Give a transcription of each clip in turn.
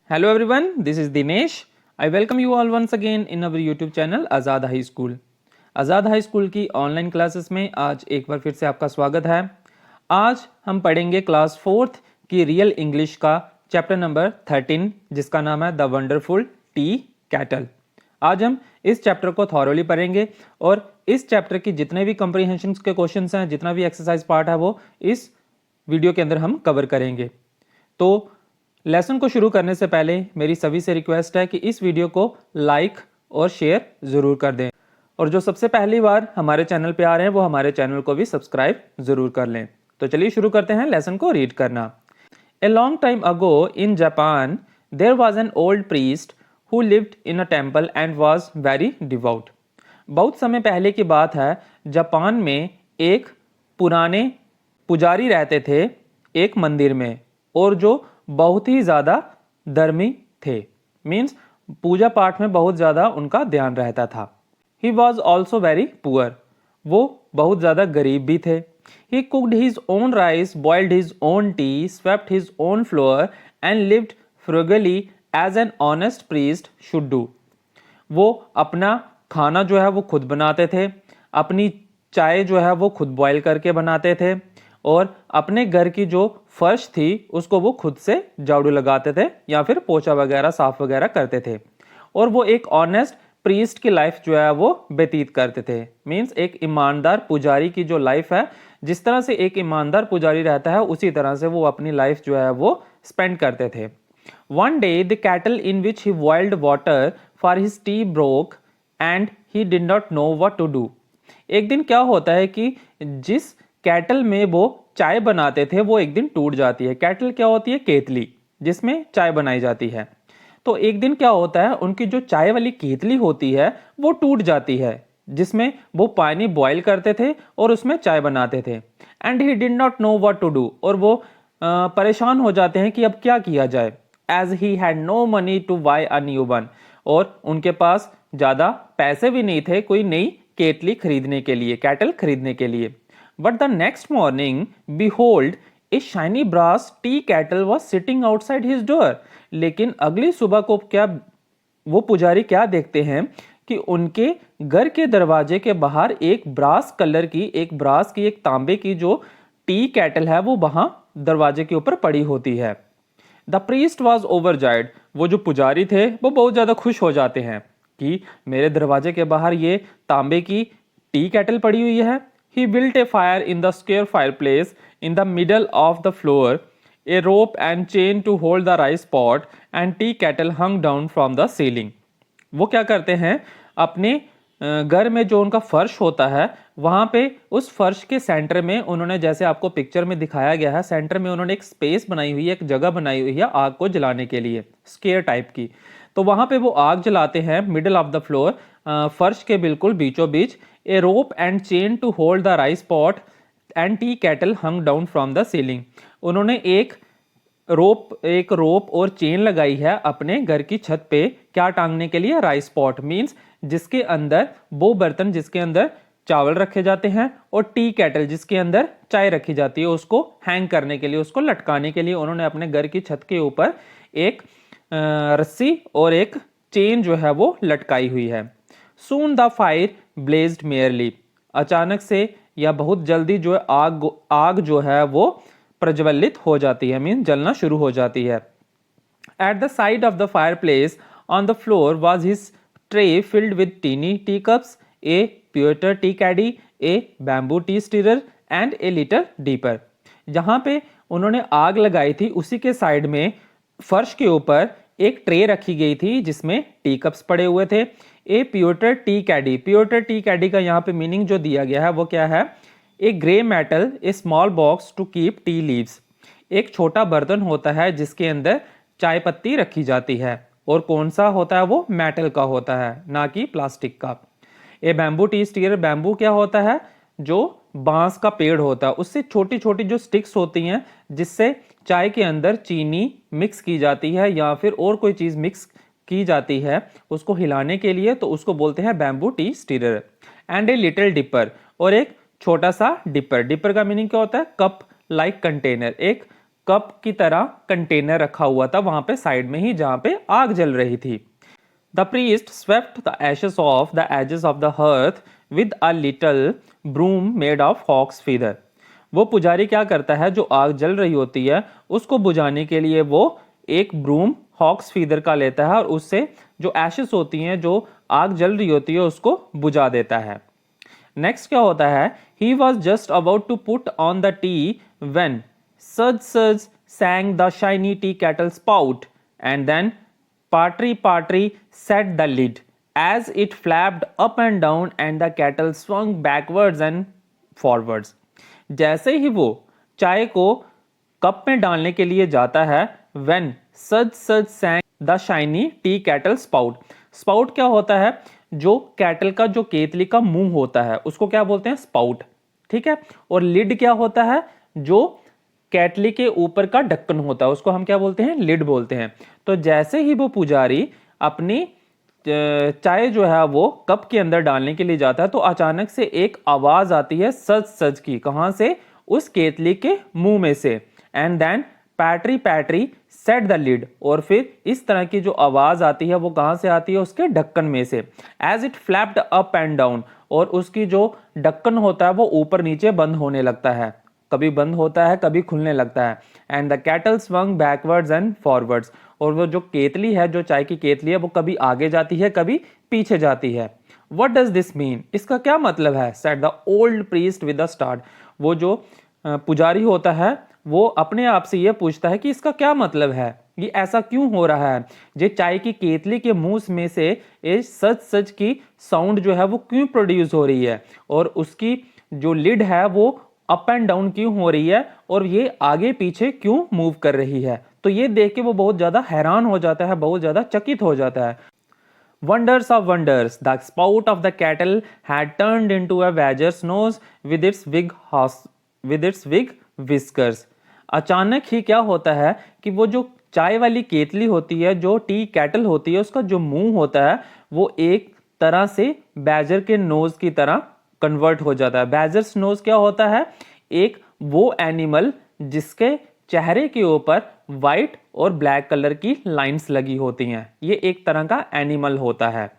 Hello everyone, this is Dinesh. I welcome you all once again in our YouTube channel Azad high school. Azad high school की online classes में आज एक बार फिर से आपका स्वागत है। आज हम पढ़ेंगे क्लास 4th की रियल इंग्लिश का चैप्टर नंबर 13 जिसका नाम है द वंडरफुल टी कैटल। आज हम इस चैप्टर को थॉरोली पढ़ेंगे और इस चैप्टर की जितने भी कंप्रीहेंशन के क्वेश्चंस हैं, जितना भी एक्सरसाइज पार्ट है वो इस वीडियो के अंदर हम कवर करेंगे। तो लेसन को शुरू करने से पहले मेरी सभी से रिक्वेस्ट है कि इस वीडियो को लाइक और शेयर ज़रूर कर दें और जो सबसे पहली बार हमारे चैनल पे आ रहे हैं वो हमारे चैनल को भी सब्सक्राइब ज़रूर कर लें। तो चलिए शुरू करते हैं लेसन को रीड करना। A long time ago in Japan there was an old priest who lived in a temple and was very devout. बहुत समय पहले की बात है, जापान में एक पुराने पुजारी रहते थे एक मंदिर में और जो बहुत ही ज़्यादा धर्मी थे। मीन्स पूजा पाठ में बहुत ज़्यादा उनका ध्यान रहता था। He was also very poor, वो बहुत ज़्यादा गरीब भी थे। He cooked his own rice, boiled his own tea, swept his own floor and lived frugally as an honest priest should do. वो अपना खाना जो है वो खुद बनाते थे, अपनी चाय जो है वो खुद बॉयल करके बनाते थे और अपने घर की जो फर्श थी उसको वो खुद से झाड़ू लगाते थे या फिर पोछा वगैरह साफ वगैरह करते थे और वो एक ऑनेस्ट प्रीस्ट की लाइफ जो है वो व्यतीत करते थे। मीन्स एक ईमानदार पुजारी की जो लाइफ है, जिस तरह से एक ईमानदार पुजारी रहता है उसी तरह से वो अपनी लाइफ जो है वो स्पेंड करते थे। One day the kettle in which he boiled water for his tea broke and he did not know what to do. एक दिन क्या होता है कि जिस कैटल में वो चाय बनाते थे वो एक दिन टूट जाती है। कैटल क्या होती है? केतली, जिसमें चाय बनाई जाती है। तो एक दिन क्या होता है, उनकी जो चाय वाली केतली होती है वो टूट जाती है जिसमें वो पानी बॉईल करते थे और उसमें चाय बनाते थे। And he did not know what to do, और वो परेशान हो जाते हैं कि अब क्या किया जाए। As he had no money to buy a new one, और उनके पास ज़्यादा पैसे भी नहीं थे कोई नई केतली खरीदने के लिए, कैटल खरीदने के लिए। But the next morning, behold, a shiny brass tea kettle was sitting outside his door. लेकिन अगली सुबह को क्या वो पुजारी क्या देखते हैं कि उनके घर के दरवाजे के बाहर एक ब्रास कलर की, एक तांबे की जो टी कैटल है वो वहां दरवाजे के ऊपर पड़ी होती है। द प्रीस्ट वॉज ओवरजॉयड, वो जो पुजारी थे वो बहुत ज़्यादा खुश हो जाते हैं कि मेरे दरवाजे के बाहर ये तांबे की टी कैटल पड़ी हुई है। He built a fire in the square fireplace in the middle of the floor. A rope and chain to hold the rice pot and tea kettle hung down from the ceiling. वो क्या करते हैं, अपने घर में जो उनका फर्श होता है वहाँ पे उस फर्श के सेंटर में उन्होंने, जैसे आपको पिक्चर में दिखाया गया है, सेंटर में उन्होंने एक स्पेस बनाई हुई है, एक जगह बनाई हुई है आग को जलाने के लिए, स्केयर टाइप की। तो वहाँ पे वो आग जलाते हैं मिडल ऑफ द फ्लोर, फर्श के बिल्कुल बीचों बीच। A rope and chain to hold the rice pot and tea kettle hung down from the ceiling. उन्होंने एक रोप और चेन लगाई है अपने घर की छत पे, क्या टांगने के लिए? राइस पॉट, मीन्स जिसके अंदर वो बर्तन जिसके अंदर चावल रखे जाते हैं, और टी कैटल जिसके अंदर चाय रखी जाती है, उसको हैंग करने के लिए, उसको लटकाने के लिए उन्होंने अपने घर की छत के ऊपर एक रस्सी और एक चेन जो है वो लटकाई हुई है। Soon the fire blazed merrily. अचानक से या बहुत जल्दी जो है आग जो है वो प्रज्वलित हो जाती है, मीन जलना शुरू हो जाती है। At the side of the fireplace on the floor was his tray filled with teeny teacups, a pewter tea caddy, a bamboo tea stirrer and a little dipper. जहाँ पे उन्होंने आग लगाई थी उसी के साइड में फर्श के ऊपर एक ट्रे रखी गई थी जिसमें टी कप्स पड़े हुए थे। ए प्योटर टी कैडी, प्योटर टी कैडी का यहाँ पे मीनिंग जो दिया गया है वो क्या है? A grey metal, a small box to keep tea leaves. एक छोटा बर्तन होता है जिसके अंदर चाय पत्ती रखी जाती है, और कौन सा होता है वो? मेटल का होता है, ना कि प्लास्टिक का। ए बैम्बू टी स्टीयर, बैम्बू क्या होता है? जो बांस का पेड़ होता है, उससे छोटी छोटी जो स्टिक्स होती हैं जिससे चाय के अंदर चीनी मिक्स की जाती है या फिर और कोई चीज़ मिक्स की जाती है उसको हिलाने के लिए, तो उसको बोलते हैं bamboo tea stirrer. And a little dipper, और एक छोटा सा डिपर। डिपर का मीनिंग क्या होता है? कप लाइक कंटेनर, एक कप की तरह कंटेनर रखा हुआ था वहां पे साइड में ही, जहां पे आग जल रही थी। The priest swept the ashes off the edges of the hearth with a little broom made of hawk's feather। वो पुजारी क्या करता है, जो आग जल रही होती है उसको बुझाने के लिए वो एक ब्रूम हॉक्स फीदर का लेता है और उससे जो एशेस होती हैं, जो आग जल रही होती है, उसको बुझा देता है। नेक्स्ट क्या होता है, he was just about to put on the tea when सज सज sang the shiny tea kettle spout, and then Patri Patri set the lid as it flapped up and down and the kettle swung backwards and forwards। जैसे ही वो चाय को cup में डालने के लिए जाता है, when सज सज sang the shiny tea kettle spout। Spout क्या होता है, जो कैटल का जो केतली का मुंह होता है उसको क्या बोलते हैं, स्पाउट, ठीक है। और लिड क्या होता है, जो केटली के ऊपर का ढक्कन होता है उसको हम क्या बोलते हैं, लिड बोलते हैं। तो जैसे ही वो पुजारी अपनी चाय जो है वो कप के अंदर डालने के लिए जाता है, तो अचानक से एक आवाज आती है सच सच की, कहां से, उस केतली के मुंह में से। एंड देन पैट्री पैट्री सेट द लिड, और फिर इस तरह की जो आवाज आती है वो कहां से आती है, उसके ढक्कन में से। As it flapped up and down, और उसकी जो ढक्कन होता है वो ऊपर नीचे बंद होने लगता है, कभी बंद होता है कभी खुलने लगता है। And the cattle swung backwards and forwards, और वो जो केतली है, जो चाय की केतली है, वो कभी आगे जाती है कभी पीछे जाती है। व्हाट डज दिस मीन, इसका क्या मतलब है, said the old priest with the start. वो जो पुजारी होता है वो अपने आप से ये पूछता है कि इसका क्या मतलब है, ये ऐसा क्यों हो रहा है, ये चाय की केतली के मुंह में से ये सच सच की साउंड जो है वो क्यों प्रोड्यूस हो रही है, और उसकी जो लिड है वो अप एंड डाउन क्यों हो रही है, और ये आगे पीछे क्यों मूव कर रही है। तो ये देख के वो बहुत ज्यादा हैरान हो जाता है, बहुत ज्यादा चकित हो जाता है। Wonders of wonders, the spout of the kettle had turned into a badger's nose with its big whiskers। अचानक ही क्या होता है कि वो जो चाय वाली केतली होती है, जो टी कैटल होती है, उसका जो मुंह होता है वो एक तरह से बैजर के नोज की तरह कन्वर्ट हो जाता है। बैजर्स नोज क्या होता है, एक वो एनिमल जिसके चेहरे के ऊपर व्हाइट और ब्लैक कलर की लाइंस लगी होती हैं, ये एक तरह का एनिमल होता है।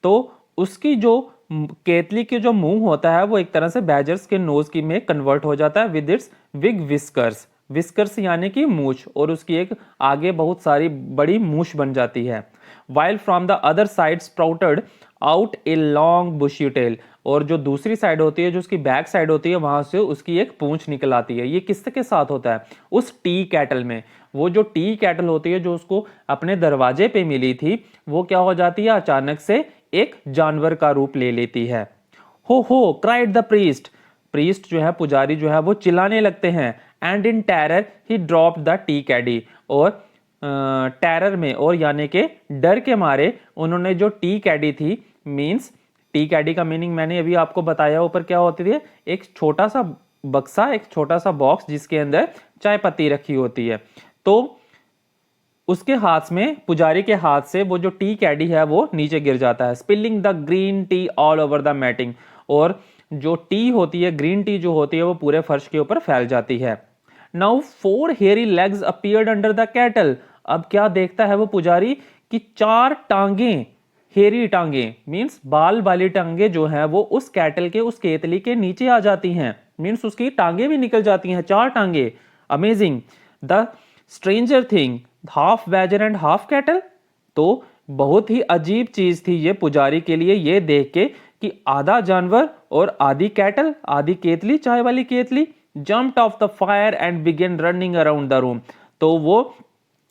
तो उसकी जो केतली के जो मुंह होता है वो एक तरह से बैजर्स के नोज की में कन्वर्ट हो जाता है with its big whiskers. Whiskers यानी कि मूछ, और उसकी एक आगे बहुत सारी बड़ी मूछ बन जाती है। While from the other side sprouted out a long bushy tail, और जो दूसरी साइड होती है, जो उसकी बैक साइड होती है, वहां से उसकी एक पूंछ निकल आती है। ये किसके साथ होता है, उस टी कैटल में। वो जो टी कैटल होती है जो उसको अपने दरवाजे पे मिली थी, वो क्या हो जाती है, अचानक से एक जानवर का रूप ले लेती है। हो क्राइड द प्रीस्ट, प्रीस्ट जो है, पुजारी जो है, वो चिल्लाने लगते हैं। And in terror he drop the tea caddy, और टेरर में, और यानी के डर के मारे उन्होंने जो टी कैडी थी, मींस टी कैडी का मीनिंग मैंने अभी आपको बताया ऊपर क्या होती थी, एक छोटा सा बक्सा, एक छोटा सा बॉक्स जिसके अंदर चाय पत्ती रखी होती है। तो उसके हाथ में, पुजारी के हाथ से वो जो टी कैडी है वो नीचे गिर जाता है। Spilling the green tea all over the matting, और जो टी होती है, ग्रीन टी जो होती है, वो पूरे फर्श के ऊपर फैल जाती है। Now 4 hairy legs appeared under the cattle, अब क्या देखता है वो पुजारी कि 4 टांगे, हेरी टांगे मींस बाल वाली टांगे जो है वो उस कैटल के, उस केतली के नीचे आ जाती हैं, मींस उसकी टांगे भी निकल जाती हैं, 4 टांगे। Amazing. The stranger thing, half badger and half cattle, तो बहुत ही अजीब चीज थी ये पुजारी के लिए, ये देख के कि आधा जानवर और आधी कैटल, आधी केतली, चाय वाली केतली। jumped off the fire and began running around the room, तो वो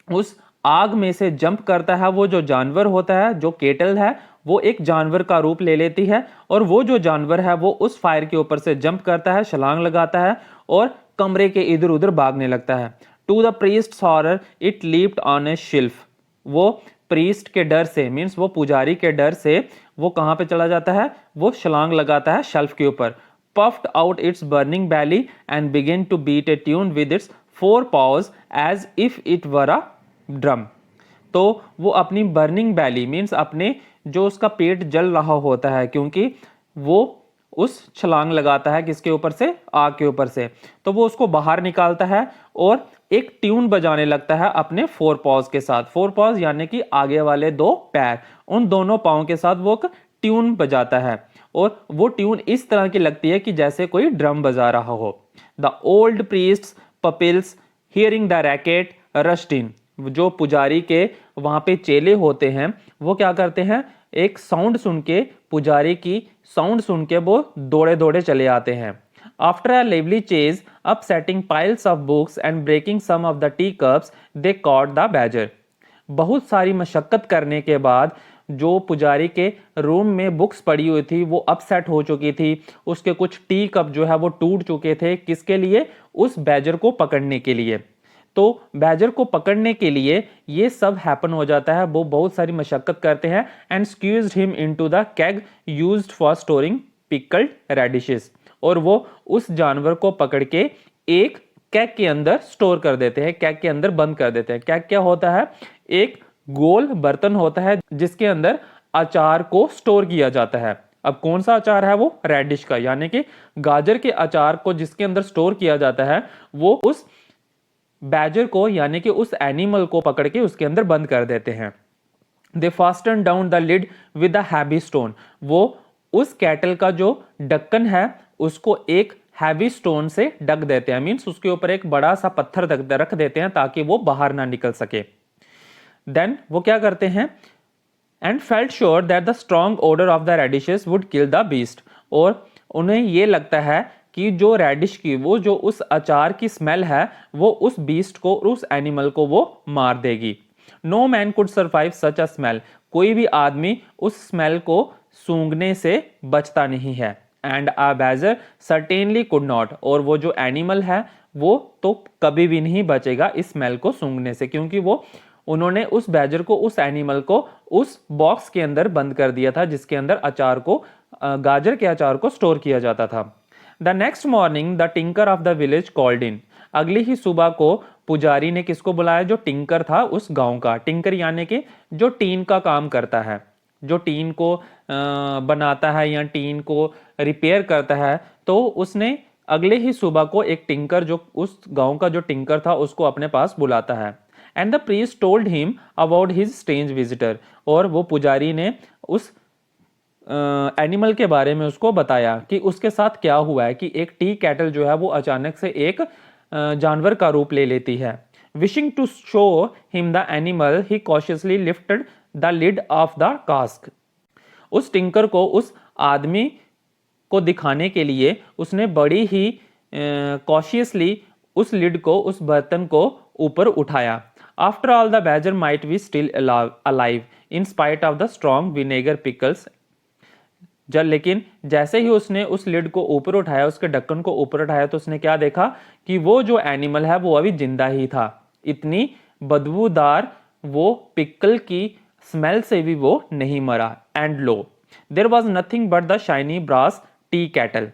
उस आग में से जंप करता है। वो जो जानवर होता है, जो केटल है, वो एक जानवर का रूप ले लेती है, और वो जो जानवर है वो उस फायर के ऊपर से जंप करता है, छलांग लगाता है और कमरे के इधर उधर भागने लगता है। To the priest horror it leaped on a shelf, वो प्रीस्ट के डर से, मीन्स वो पुजारी के डर से वो कहां पे चला जाता है, वो छलांग लगाता है शेल्फ के ऊपर। puffed out its burning belly and began to beat a tune with its 4 paws as if it were a drum। तो वो अपनी बर्निंग बैली मीन्स अपने जो उसका पेट जल रहा होता है, क्योंकि वो उस छलांग लगाता है किसके ऊपर से, आग के ऊपर से, तो वो उसको बाहर निकालता है और एक ट्यून बजाने लगता है अपने फोर पॉज के साथ। फोर पॉज यानी कि आगे वाले दो पैर, उन दोनों पाँव के साथ वो एक ट्यून बजाता है और वो ट्यून इस तरह की लगती है कि जैसे कोई ड्रम बजा रहा हो। The old priest's pupils hearing the racket rushed in. जो पुजारी के वहां पे चेले होते हैं वो क्या करते हैं, एक साउंड सुन के, पुजारी की साउंड सुन के वो दौड़े दौड़े चले आते हैं। After a lively chase, upsetting piles of books and breaking some of the teacups, they caught the badger. बहुत सारी मशक्कत करने के बाद जो पुजारी के रूम में बुक्स पड़ी हुई थी वो अपसेट हो चुकी थी, उसके कुछ टी कप जो है वो टूट चुके थे। किसके लिए? उस बैजर को पकड़ने के लिए। तो बैजर को पकड़ने के लिए ये सब हैपन हो जाता है। वो बहुत सारी मशक्कत करते हैं and squeezed him into the keg used for storing pickled radishes. और वो उस जानवर को पकड़ के एक कैग के अंदर स्टोर कर देते हैं, कैग के अंदर बंद कर देते हैं। कैग क्या होता है? एक गोल बर्तन होता है जिसके अंदर अचार को स्टोर किया जाता है। अब कौन सा अचार है? वो रेडिश का, यानी कि गाजर के अचार को जिसके अंदर स्टोर किया जाता है वो उस बैजर को यानी कि उस एनिमल को पकड़ के उसके अंदर बंद कर देते हैं। They fasten down the lid with the heavy stone. वो उस कैटल का जो ढक्कन है उसको एक हैवी स्टोन से ढक देते हैं, मीन्स उसके ऊपर एक बड़ा सा पत्थर रख देते हैं ताकि वो बाहर ना निकल सके। देन वो क्या करते हैं? And felt sure that the strong odour of the radishes would kill the beast. और उन्हें ये लगता है कि जो रेडिश की वो जो उस अचार की स्मेल है वो उस बीस्ट को, उस एनिमल को वो मार देगी। No man could survive such a smell. कोई भी आदमी उस स्मेल को सूंघने से बचता नहीं है। And a badger certainly could not. और वो जो एनिमल है वो तो कभी भी नहीं बचेगा इस स्मेल को सूंघने से, क्योंकि वो उन्होंने उस बैजर को, उस एनिमल को उस बॉक्स के अंदर बंद कर दिया था जिसके अंदर अचार को, गाजर के अचार को स्टोर किया जाता था। The next morning the tinker of the village called in. अगली ही सुबह को पुजारी ने किसको बुलाया? जो टिंकर था उस गांव का। टिंकर यानी कि जो टीन का काम करता है, जो टीन को बनाता है या टीन को रिपेयर करता है। तो उसने अगले ही सुबह को एक टिंकर, जो उस गांव का जो टिंकर था, उसको अपने पास बुलाता है। And the priest told him about his strange visitor. और वो पुजारी ने उस एनिमल के बारे में उसको बताया कि उसके साथ क्या हुआ है, कि एक टी कैटल जो है वो अचानक से एक जानवर का रूप ले लेती है। Wishing to show him the animal he cautiously lifted the lid off the cask. उस टिंकर को उस आदमी को दिखाने के लिए उसने बड़ी ही कॉशियसली उस लिड को, उस बर्तन को ऊपर उठाया। After all the badger might be still alive in spite of the strong vinegar pickles. लेकिन जैसे ही उसने उस लिड को ऊपर उठाया, उसके ढक्कन को ऊपर उठाया, तो उसने क्या देखा कि वो जो एनिमल है वो अभी जिंदा ही था। इतनी बदबूदार वो पिकल की स्मेल से भी वो नहीं मरा। And lo there was nothing but the shiny brass tea kettle.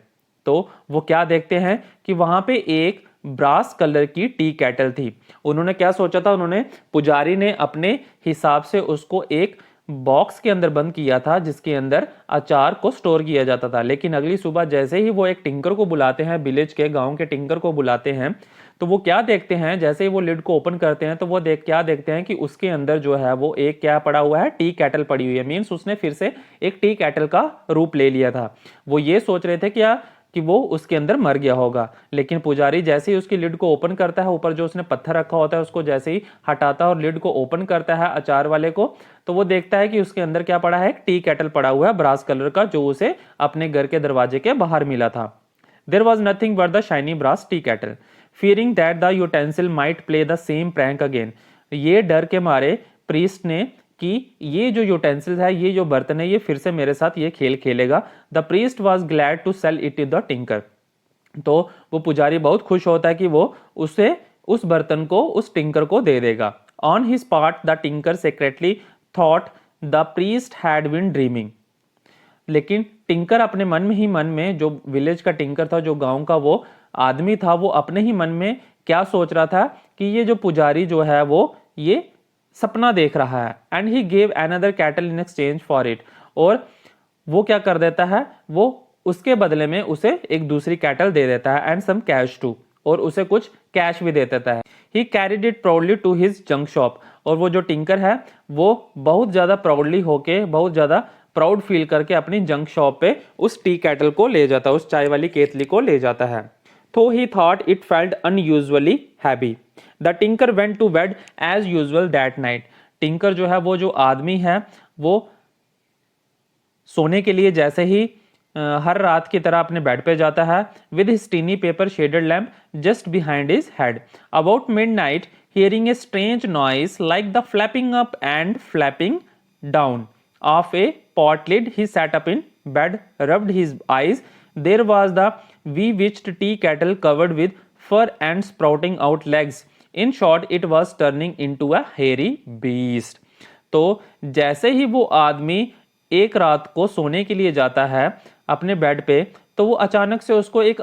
तो वो क्या देखते हैं कि वहां पे एक ब्रास कलर की टी कैटल थी। उन्होंने क्या सोचा था? उन्होंने, पुजारी ने अपने हिसाब से उसको एक बॉक्स के अंदर बंद किया था जिसके अंदर अचार को स्टोर किया जाता था। लेकिन अगली सुबह जैसे ही वो एक टिंकर को बुलाते हैं, विलेज के, गांव के टिंकर को बुलाते हैं, तो वो क्या देखते हैं? जैसे ही वो लिड को ओपन करते हैं तो वो क्या देखते हैं कि उसके अंदर जो है वो एक क्या पड़ा हुआ है? टी कैटल पड़ी हुई है। मीन्स उसने फिर से एक टी कैटल का रूप ले लिया था। वो ये सोच रहे थे कि वो उसके अंदर मर गया होगा। लेकिन पुजारी जैसे ही उसकी लिड को ओपन करता है, ऊपर जो उसने पत्थर रखा होता है उसको जैसे ही हटाता है और लिड को ओपन करता है अचार वाले को, तो वो देखता है कि उसके अंदर क्या पड़ा है? एक टी कैटल पड़ा हुआ है ब्रास कलर का, जो उसे अपने घर के दरवाजे के बाहर मिला था। There was nothing but the shiny brass tea kettle. Fearing that the utensil might play the same prank again. ये डर के मारे प्रीस्ट ने कि ये जो यूटेंसिल है, ये जो बर्तन है, ये फिर से मेरे साथ ये खेल खेलेगा। The priest was glad to sell it to the tinker. तो वो पुजारी बहुत खुश होता है कि वो उसे, उस बर्तन को उस टिंकर को दे देगा। On his part the tinker secretly thought the priest had been dreaming. लेकिन टिंकर अपने मन में ही मन में, जो विलेज का टिंकर था, जो गांव का वो आदमी था, वो अपने ही मन में क्या सोच रहा था कि ये जो पुजारी जो है वो ये सपना देख रहा है। And he gave another cattle in exchange for it. और वो क्या कर देता है? वो उसके बदले में उसे एक दूसरी कैटल दे देता है। And some cash too. और उसे कुछ कैश भी दे देता है। He carried it proudly to his junk shop, और वो जो टिंकर है वो बहुत ज़्यादा प्राउडली होके, बहुत ज़्यादा प्राउड फील करके अपनी जंक शॉप पे उस टी कैटल को ले जाता है, उस चाय वाली केतली को ले जाता है। तो he thought it felt unusually heavy. The tinker went to bed as usual that night. Tinker जो है, वो जो आदमी है, वो सोने के लिए जैसे ही हर रात की तरह अपने बेड पे जाता है, with his tiny paper shaded lamp just behind his head. About midnight, hearing a strange noise like the flapping up and flapping down of a pot lid, he sat up in bed, rubbed his eyes. There was the bewitched tea kettle covered with fur and sprouting out legs. In short, it was turning into a hairy beast. तो जैसे ही वो आदमी एक रात को सोने के लिए जाता है अपने बेड पे, तो वो अचानक से उसको एक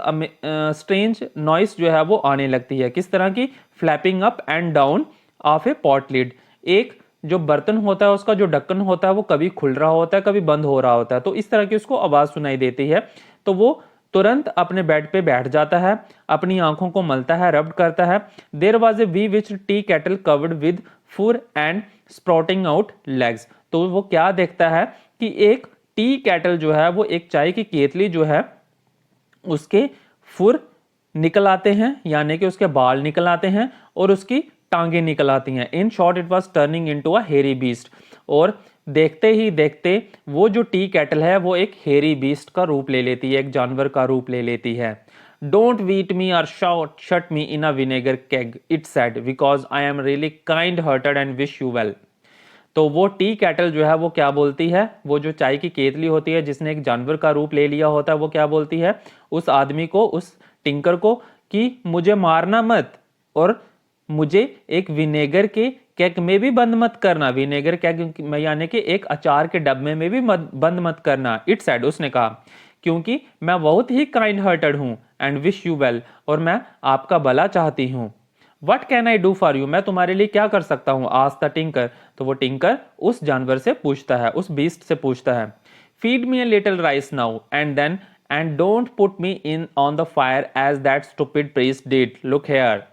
स्ट्रेंज नॉइस जो है वो आने लगती है। किस तरह की? Flapping up and down of a pot lid. एक जो बर्तन होता है उसका जो ढक्कन होता है वो कभी खुल रहा होता है, कभी बंद हो रहा होता है, तो इस तरह की उसको आवाज सुनाई देती है। तो वो तुरंत अपने बेड पे बैठ जाता है, अपनी आंखों को मलता है, रब्ड करता है। There was a wee witch tea kettle covered with fur and sprouting out legs. तो वो क्या देखता है कि एक टी कैटल जो है, वो एक चाय की केतली जो है, उसके फुर निकल आते हैं, यानी कि उसके बाल निकल आते हैं और उसकी टांगे निकल आती हैं। In short it was turning into a हेरी बीस्ट। और देखते ही देखते वो जो टी कैटल है वो एक हेरी बीस्ट का रूप ले लेती है, एक जानवर का रूप ले लेती है। डोंट वीट मी और shut me in a vinegar keg, it said, because I am really kind hearted and wish you well. तो वो टी कैटल जो है वो क्या बोलती है, वो जो चाय की केतली होती है जिसने एक जानवर का रूप ले लिया होता है, वो क्या बोलती है उस आदमी को, उस टिंकर को, कि मुझे मारना मत और मुझे एक विनेगर के केक में भी बंद मत करना। विनेगर केक यानी कि एक अचार के डब्बे में भी बंद मत करना। इट सेड, उसने कहा, क्योंकि मैं बहुत ही काइंड हार्टेड हूं एंड विश यू वेल, और मैं आपका भला चाहती हूं। What can I do for you, मैं तुम्हारे लिए क्या कर सकता हूं? Asked the tinker. तो वो टिंकर उस जानवर से पूछता है, उस बीस्ट से पूछता है। Feed me a little rice now and then and don't put me in on the fire as that stupid priest did. Look here,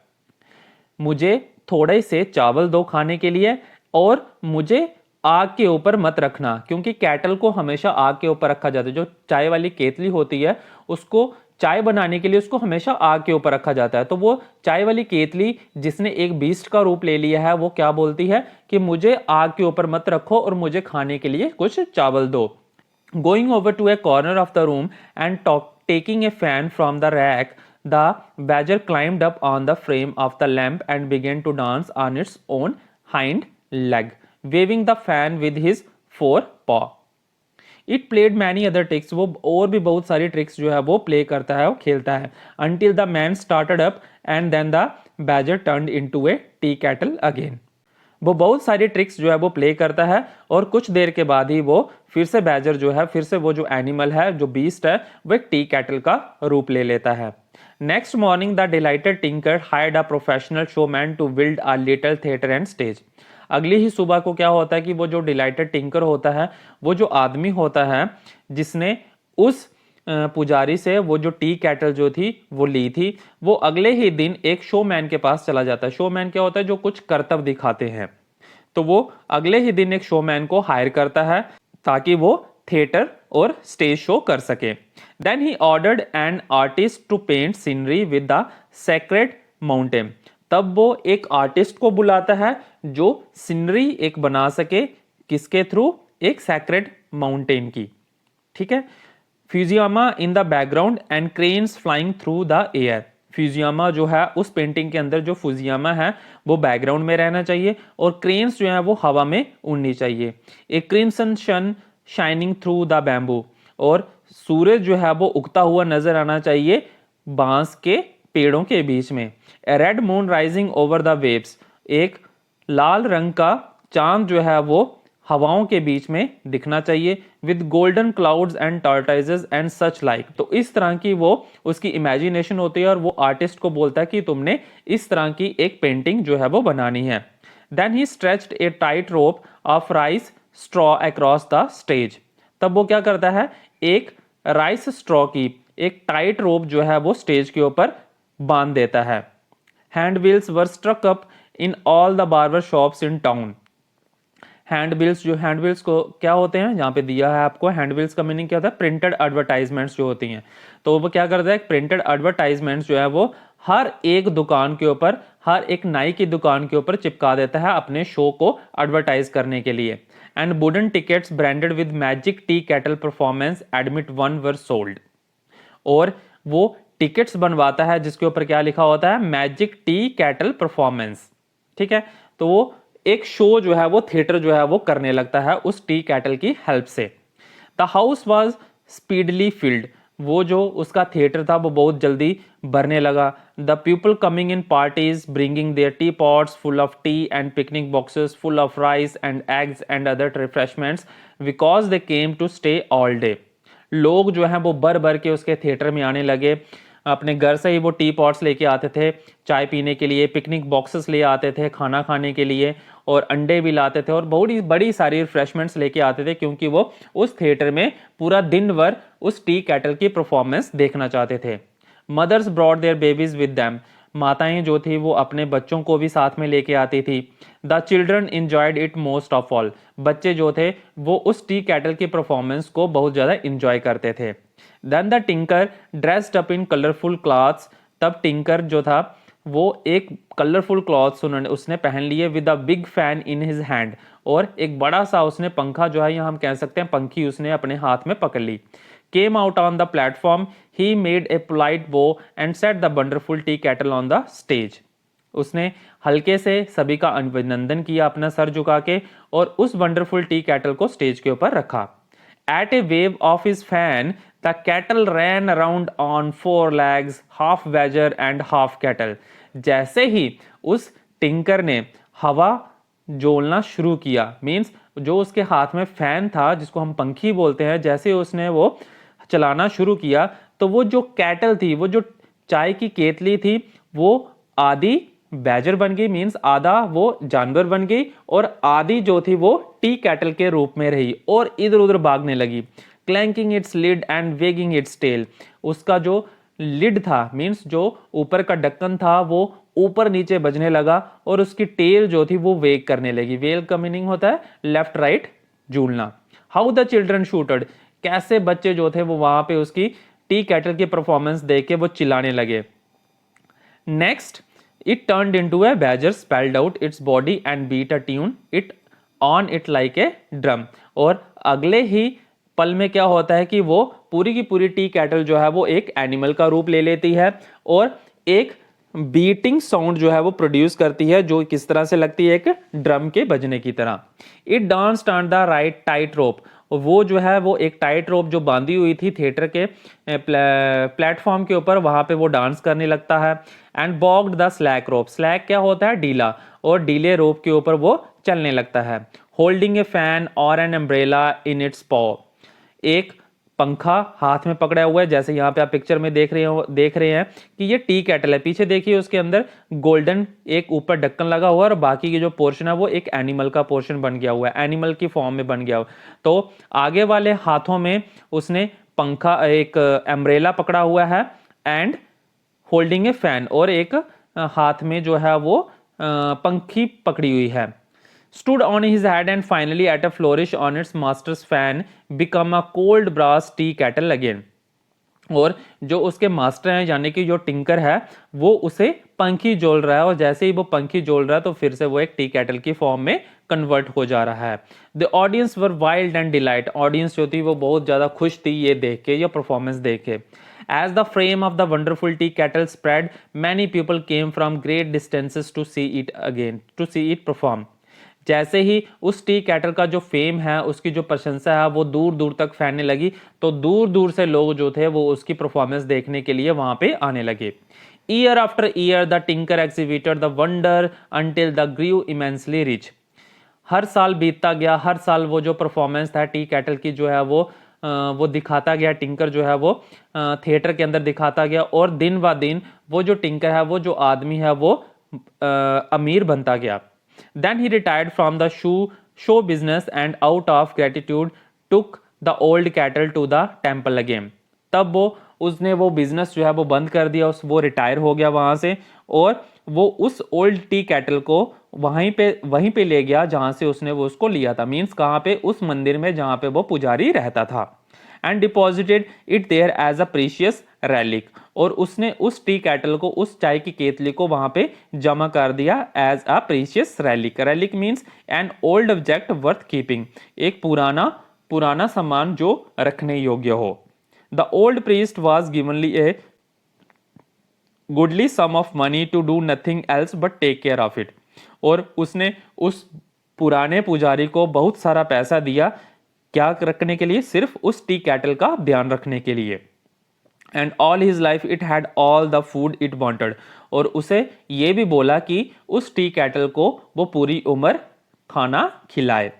मुझे थोड़े से चावल दो खाने के लिए, और मुझे आग के ऊपर मत रखना, क्योंकि कैटल को हमेशा आग के ऊपर रखा जाता है। जो चाय वाली केतली होती है उसको चाय बनाने के लिए उसको हमेशा आग के ऊपर रखा जाता है। तो वो चाय वाली केतली जिसने एक बीस्ट का रूप ले लिया है, वो क्या बोलती है कि मुझे आग के ऊपर मत रखो और मुझे खाने के लिए कुछ चावल दो। Going over to a corner of the room and taking a fan from the rack, the badger climbed up on the frame of the lamp and began to dance on its own hind leg, waving the fan with his forepaw. It played many other tricks, वो और भी बहुत सारी tricks जो है वो play करता है, वो खेलता है। Until the man started up and then the badger turned into a tea kettle again. वो बहुत सारी ट्रिक्स जो है वो प्ले करता है, और कुछ देर के बाद ही वो फिर से बैजर जो है, फिर से वो जो एनिमल है, जो बीस्ट है, वो एक टी कैटल का रूप ले लेता है। Next morning the delighted tinker hired a professional showman to build a little theatre and stage. अगली ही सुबह को क्या होता है कि वो जो डिलाइटेड टिंकर होता है, वो जो आदमी होता है जिसने उस पुजारी से वो जो टी कैटल जो थी वो ली थी, वो अगले ही दिन एक शोमैन के पास चला जाता है। शोमैन क्या होता है? जो कुछ करतब दिखाते हैं। तो वो अगले ही दिन एक शोमैन को हायर करता है ताकि वो थिएटर और स्टेज शो कर सके। Then he ordered an artist to paint scenery with the sacred mountain. तब वो एक आर्टिस्ट को बुलाता है जो सीनरी एक बना सके, किसके थ्रू? एक सेक्रेड माउंटेन की। ठीक है। Fujiyama in the background and cranes flying through the air. Fujiyama जो है उस पेंटिंग के अंदर, जो फ्यूजियामा है वो बैकग्राउंड में रहना चाहिए, और क्रेन्स जो है वो हवा में उड़नी चाहिए। एक crimson sun shining through the bamboo, और सूरज जो है वो उगता हुआ नजर आना चाहिए बांस के पेड़ों के बीच में। A red moon rising over the waves, एक लाल रंग का चांद जो है वो हवाओं के बीच में दिखना चाहिए। With golden clouds and tortoises and such like. तो इस तरह की वो उसकी इमेजिनेशन होती है, और वो आर्टिस्ट को बोलता है कि तुमने इस तरह की एक पेंटिंग जो है वो बनानी है। Then he stretched a tight rope of rice straw across the stage. तब वो क्या करता है? एक राइस स्ट्रॉ की एक टाइट रोप जो है वो स्टेज के ऊपर बांध देता है। Hand wheels were struck up in all the barber shops in town. Hand wheels, जो हैंड व्हील्स को क्या होते हैं, यहाँ पे दिया है आपको, हैंड व्हील्स का मीनिंग क्या होता है, प्रिंटेड एडवर्टाइजमेंट्स जो होती हैं। तो वो क्या करता है, प्रिंटेड एडवर्टाइजमेंट्स जो है वो हर एक दुकान के ऊपर, हर एक नाई की दुकान के ऊपर चिपका देता है अपने शो को एडवर्टाइज करने के लिए। And wooden tickets branded with magic T cattle performance admit one were sold. और वो टिकट्स बनवाता है जिसके ऊपर क्या लिखा होता है, मैजिक टी कैटल परफॉर्मेंस। ठीक है, तो वो एक शो जो है वो थिएटर जो है वो करने लगता है उस टी कैटल की हेल्प से। The house was speedily filled, वो जो उसका थिएटर था वो बहुत जल्दी भरने लगा। The people coming in parties bringing their tea pots full of tea and picnic boxes full of rice and eggs and other refreshments because they came to stay all day. लोग जो हैं वो भर भर के उसके थिएटर में आने लगे। अपने घर से ही वो टी पॉट्स लेके आते थे चाय पीने के लिए, पिकनिक बॉक्सेस ले आते थे खाना खाने के लिए, और अंडे भी लाते थे और बहुत बड़ी सारी रिफ्रेशमेंट्स लेके आते थे, क्योंकि वो उस थिएटर में पूरा दिन भर उस टी कैटल की परफॉर्मेंस देखना चाहते थे। Mothers brought their babies with them, माताएं जो थी वो अपने बच्चों को भी साथ में लेके आती थी। The children enjoyed it most of all, बच्चे जो थे वो उस टी कैटल की परफॉर्मेंस को बहुत ज़्यादा इंजॉय करते थे। Then the tinker dressed up in colourful clothes, तब टिंकर जो था वो एक कलरफुल क्लॉथ्स उसने पहन लिए with a big fan in his hand, और एक बड़ा सा उसने पंखा जो है, यहाँ हम कह सकते हैं पंखी, उसने अपने हाथ में पकड़ ली। Came out on the platform, he made a polite bow and set the wonderful tea kettle on the stage. उसने हल्के से सभी का अभिनंदन किया अपना सर झुका के, और उस वंडरफुल टी कैटल को स्टेज के ऊपर रखा। At a wave of his fan, the kettle ran around on four legs, half badger and half kettle. जैसे ही उस टिंकर ने हवा जोलना शुरू किया, मीन्स जो उसके हाथ में फैन था जिसको हम पंखी बोलते हैं, जैसे उसने वो चलाना शुरू किया तो वो जो कैटल थी, वो जो चाय की केतली थी, वो आधी बैजर बन गई, मीन्स आधा वो जानवर बन गई, और आधी जो थी वो टी कैटल के रूप में रही और इधर उधर भागने लगी। Clanking its lid and wagging its tail, उसका जो लिड था, मीन्स जो ऊपर का ढक्कन था, वो ऊपर नीचे बजने लगा, और उसकी टेल जो थी वो वेग करने लगी। वेग का मीनिंग होता है लेफ्ट राइट झूलना। हाउ द चिल्ड्रन शूटेड, कैसे बच्चे जो थे वो वहां पे उसकी टी कैटल की परफॉर्मेंस देख के वो चिल्लाने लगे। Next it turned into a badger, swelled out its body and beat a tune it on it like a drum. और अगले ही पल में क्या होता है कि वो पूरी की पूरी टी कैटल जो है वो एक एनिमल का रूप ले लेती है और एक बीटिंग साउंड जो है वो प्रोड्यूस करती है, जो किस तरह से लगती है, एक ड्रम के बजने की तरह। It danced on the right tight रोप, वो जो है वो एक टाइट रोप जो बांधी हुई थी थिएटर के प्लेटफॉर्म के ऊपर, वहां पे वो डांस करने लगता है। And bogged the slack rope, slack क्या होता है, डीला, और डीले रोप के ऊपर वो चलने लगता है। होल्डिंग ए फैन और एन अम्ब्रेला इन इट्स पॉ, एक पंखा हाथ में पकड़ा हुआ है, जैसे यहाँ पे आप पिक्चर में देख रहे हैं कि ये टी कैटल है। पीछे देखिए उसके अंदर गोल्डन एक ऊपर ढक्कन लगा हुआ है, और बाकी की जो पोर्शन है वो एक एनिमल का पोर्शन बन गया हुआ है, एनिमल की फॉर्म में बन गया हुआ। तो आगे वाले हाथों में उसने पंखा, एक एम्ब्रेला पकड़ा हुआ है, एंड होल्डिंग ए फैन, और एक हाथ में जो है वो पंखी पकड़ी हुई है। stood on his head and finally at a flourish on its master's fan become a cold brass tea kettle again। और जो उसके मास्टर हैं यानी कि जो टिंकर है वो उसे पंखी जोल रहा है, और जैसे ही वो पंखी जोल रहा है तो फिर से वो एक टी कैटल की फॉर्म में कन्वर्ट हो जा रहा है। The audience were wild and delight, audience जो थी वो बहुत ज्यादा खुश थी ये देख के, ये परफॉर्मेंस देख के। As the frame of the wonderful tea kettle spread, many people came from great distances to see it again, to see it perform। जैसे ही उस टी कैटल का जो फेम है, उसकी जो प्रशंसा है वो दूर दूर तक फैलने लगी, तो दूर दूर से लोग जो थे वो उसकी परफॉर्मेंस देखने के लिए वहां पे आने लगे। Year after year the tinker exhibited the wonder until the grew immensely rich. हर साल बीतता गया, हर साल वो जो परफॉर्मेंस था टी कैटल की जो है वो दिखाता गया, टिंकर जो है वो थिएटर के अंदर दिखाता गया, और दिन ब दिन वो जो टिंकर है, वो जो आदमी है वो अमीर बनता गया। Then he retired from the show business and out of gratitude took the old cattle to the temple again। तब उसने वो बिजनेस जो है वो बंद कर दिया, वो रिटायर हो गया वहां से, और वो उस ओल्ड टी कैटल को वहीं पे ले गया जहां से उसने वो उसको लिया था, मीन्स कहां पे, उस मंदिर में जहां पे वो पुजारी रहता था, and deposited it there as a precious relic, और उसने उस टी कैटल को, उस चाय की केतली को वहां पे जमा कर दिया as a precious relic. Relic means an old object worth keeping, एक पुराना पुराना सामान जो रखने योग्य हो। The old priest was given a goodly sum of money to do nothing else but take care of it, और उसने उस पुराने पुजारी को बहुत सारा पैसा दिया, क्या रखने के लिए, सिर्फ उस टी कैटल का ध्यान रखने के लिए। And all his life it had all the food it wanted, और उसे ये भी बोला कि उस टी कैटल को वो पूरी उम्र खाना खिलाए।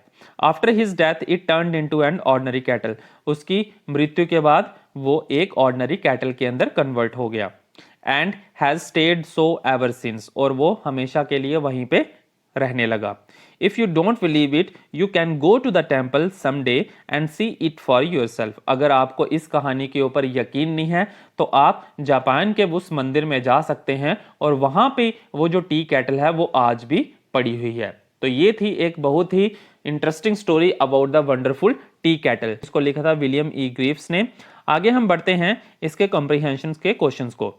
After his death it turned into an ordinary cattle, उसकी मृत्यु के बाद वो एक ऑर्डिनरी कैटल के अंदर कन्वर्ट हो गया। And has stayed so ever since, और वो हमेशा के लिए वहीं पे रहने लगा। If you don't believe it you can go to the temple someday and see it for yourself, अगर आपको इस कहानी के ऊपर यकीन नहीं है तो आप जापान के उस मंदिर में जा सकते हैं, और वहां पे वो जो टी कैटल है वो आज भी पड़ी हुई है। तो ये थी एक बहुत ही interesting story about the wonderful tea kettle, इसको लिखा था विलियम ई ग्रीव्स ने। आगे हम बढ़ते हैं इसके कॉम्प्रिहेंशन के क्वेश्चंस को।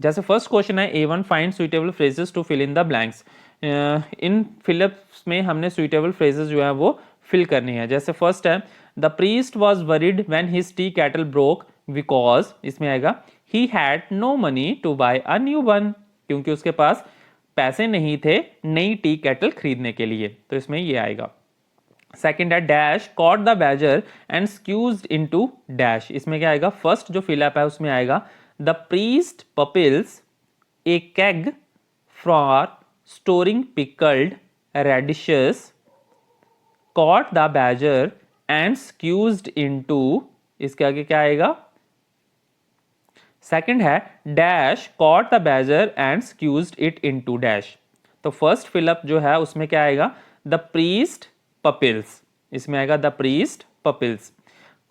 जैसे फर्स्ट क्वेश्चन है A1 find suitable phrases to fill in the blanks. इन फिलअप्स में हमने सुइटेबल फ्रेजेस जो है वो फिल करनी है। जैसे फर्स्ट है the priest was worried when his tea kettle broke because, इसमें आएगा he had no money to buy a new one, क्योंकि उसके पास पैसे नहीं थे नई टी कैटल खरीदने के लिए, तो इसमें ये आएगा। सेकेंड है dash caught the badger and squeezed into dash, इसमें क्या आएगा, फर्स्ट जो फिलअप है उसमें आएगा the priest pupils a keg for storing pickled radishes caught the badger and squeezed into, इसके आगे क्या आएगा, सेकंड है dash caught the badger and squeezed it into dash. तो फर्स्ट फिलअप जो है उसमें क्या आएगा, द प्रीस्ट पपिल्स, इसमें आएगा the priest pupils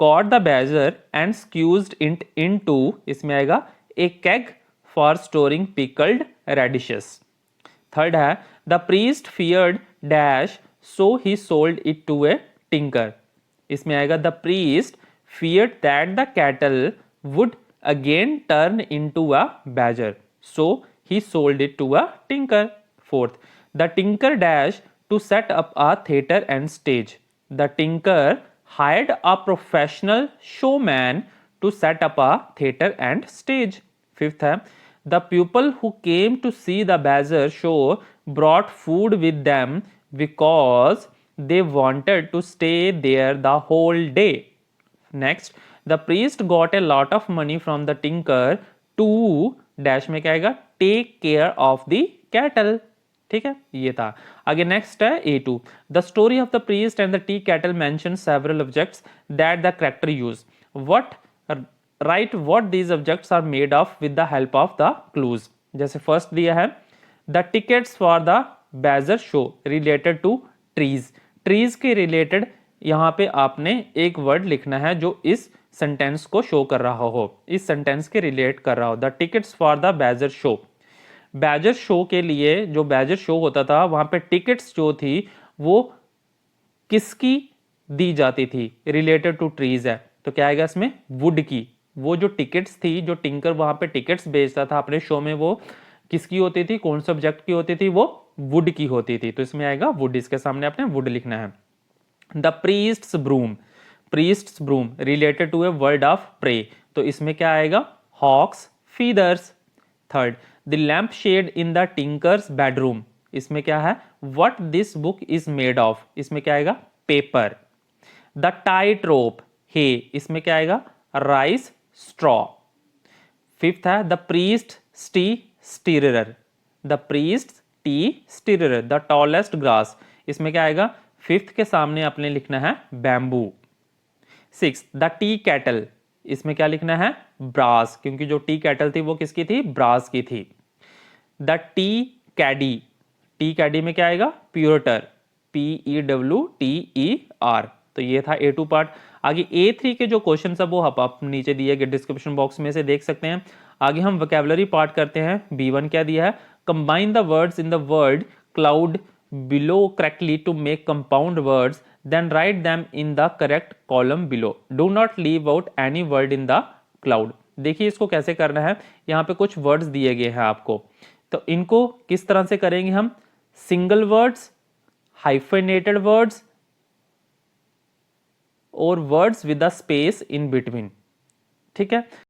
caught the badger and squeezed it into, इसमें आएगा a keg for storing pickled radishes. Third है the priest feared dash so he sold it to a tinker, इसमें आएगा the priest feared that the kettle would again turn into a badger, so he sold it to a tinker. Fourth, the tinker dash to set up a theatre and stage. The tinker hired a professional showman to set up a theatre and stage. Fifth है the people who came to see the badger show brought food with them because they wanted to stay there the whole day. Next, the priest got a lot of money from the tinker to dash में क्या आएगा, take care of the kettle, ठीक है, ये था। आगे next है A2, the story of the priest and the tea kettle mention several objects that the character use, what right what these objects are made of with the help of the clues. जैसे first दिया है the tickets for the badger show related to trees, trees के related यहां पे आपने एक word लिखना है जो इस सेंटेंस को शो कर रहा हो, इस सेंटेंस के रिलेट कर रहा हो। The tickets for the badger show, badger show के लिए जो बैजर शो होता था वहां पे टिकट्स जो थी वो किसकी दी जाती थी, रिलेटेड टू ट्रीज है, तो क्या आएगा इसमें, वुड की। वो जो टिकट्स थी, जो टिंकर वहां पे टिकट्स बेचता था अपने शो में, वो किसकी होती थी, कौन से ऑब्जेक्ट की होती थी, वो वुड की होती थी, तो इसमें आएगा वुड, इसके सामने आपने वुड लिखना है। The priest's broom, priest's broom related to a bird of prey, तो इसमें क्या आएगा, hawk's feathers. Third, the lamp shade in the tinker's bedroom, इसमें क्या है, what this book is made of, इसमें क्या आएगा, paper. The tight rope hey, इसमें क्या आएगा, राइस स्ट्रॉ। फिफ्थ है the priest tea stirrer, the priest tea stirrer, the tallest grass, इसमें क्या आएगा, फिफ्थ के सामने आपने लिखना है bamboo. Six, the tea cattle, इसमें क्या लिखना है, ब्रास, क्योंकि जो टी कैटल थी वो किसकी थी, ब्रास की थी। द टी कैडी, टी कैडी में क्या आएगा, प्योरटर, PEWTER, तो ये था A2 पार्ट। आगे A3 के जो क्वेश्चन है वो आप नीचे दिए गए डिस्क्रिप्शन बॉक्स में से देख सकते हैं। आगे हम वोकैबुलरी पार्ट करते हैं। B1 क्या दिया है, combine the words in the word cloud below correctly to make compound words, then write them in the correct column below. Do not leave out any word in the cloud. देखिए इसको कैसे करना है, यहाँ पे कुछ वर्ड्स दिए गए हैं आपको, तो इनको किस तरह से करेंगे हम, सिंगल वर्ड्स, हाइफेनेटेड वर्ड्स और words with a space in between. ठीक है,